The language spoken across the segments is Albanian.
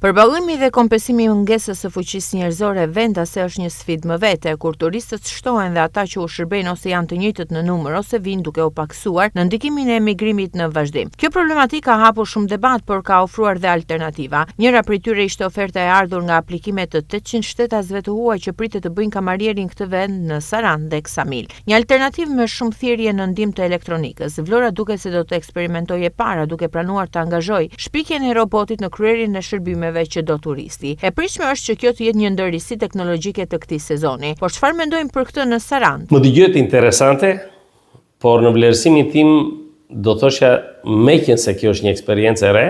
Përballimi dhe kompensimi i mungesës së fuqisë njerëzore vendase është një sfidë më vete, kur turistët shtohen dhe ata që u shërbejnë ose janë të njëjtët në numër ose vinë duke u paksuar në ndikimin e emigrimit në vazhdim. Kjo problematikë ka hapur shumë debat, por ka ofruar dhe alternativa. Njëra prej tyre ishte oferta e ardhur nga aplikime të 800 shtetësve të huaj që pritet të bëjnë kamarierin këtë vend në Saran dhe Ksamil. Një alternativë me shumë thirrje në ndihmë të elektronikës. Vlora duket se do të eksperimentojë para duke planuar të angazhojë shpikjen e robotit në kryerjen e shërbimeve që do turisti. E pritshme është që kjo të jetë një ndërrisi teknologjike të këtij sezoni. Por çfarë mendojnë për këtë në Saran? Më dëgjohet interesante, por në vlerësimin tim do thoshja meqense kjo është një eksperiencë e re,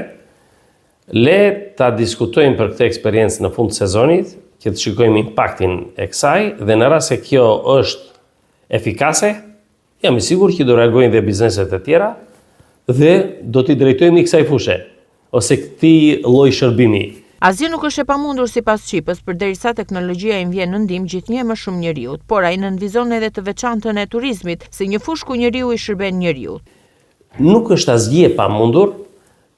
le ta diskutojmë për këtë eksperiencë në fund të sezonit, që të shikojmë impaktin e kësaj dhe në rast se kjo është efikase, jam i sigurt që do reagojnë dhe bizneset e tjera dhe do t'i drejtojmë kësaj fushë ose këtij lloji shërbimi. Asgjë nuk është e pamundur sipas Çipës, përderisa teknologjia i vjen në ndihmë gjithnjë më shumë njeriut, por ai nënvizon edhe të veçantën e turizmit, si një fushë ku njeriu i shërben njeriut. Nuk është asgjë e pamundur,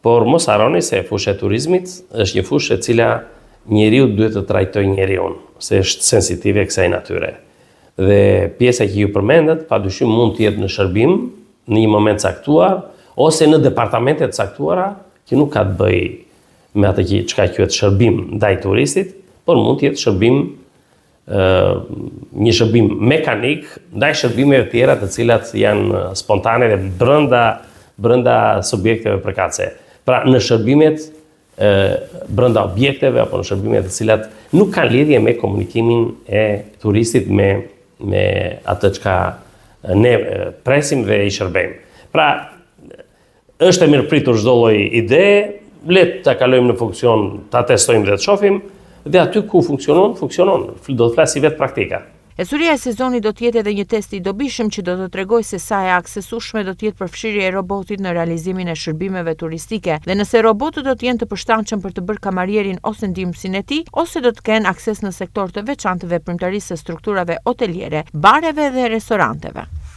por mos harroni se fusha e turizmit është një fushë e cila njeriu duhet të trajtojë njeriu, se është sensitive kësaj natyre. Dhe pjesa që ju përmendet, padyshim mund të jetë në shërbim në një moment caktuar ose në departamente të caktuara që nuk ka të bëjë me atë që çka quhet shërbim ndaj turistit, por mund të jetë shërbim një shërbim mekanik ndaj shërbimeve të tjera të cilat janë spontane dhe brenda subjekteve përkatëse. Pra në shërbimet brenda objekteve apo në shërbimet të cilat nuk kanë lidhje me komunikimin e turistit me atë çka ne presim dhe i shërbejmë. Pra është e mirëpritur çdo lloj ide, le ta kalojmë në funksion, ta testojmë dhe të shohim, dhe aty ku funksionon. Do të flasi vetë praktika. Esuria e sezonit do të jetë edhe një test i dobishëm që do të tregojë se sa e aksesueshme do të jetë përfshirja e robotit në realizimin e shërbimeve turistike dhe nëse robotët do të jenë të përshtatshëm për të bërë kamarierin ose ndihmësin e tij, ose do të kenë akses në sektor të veçantë veprimtarisë së strukturave hoteliere, bareve dhe restoranteve.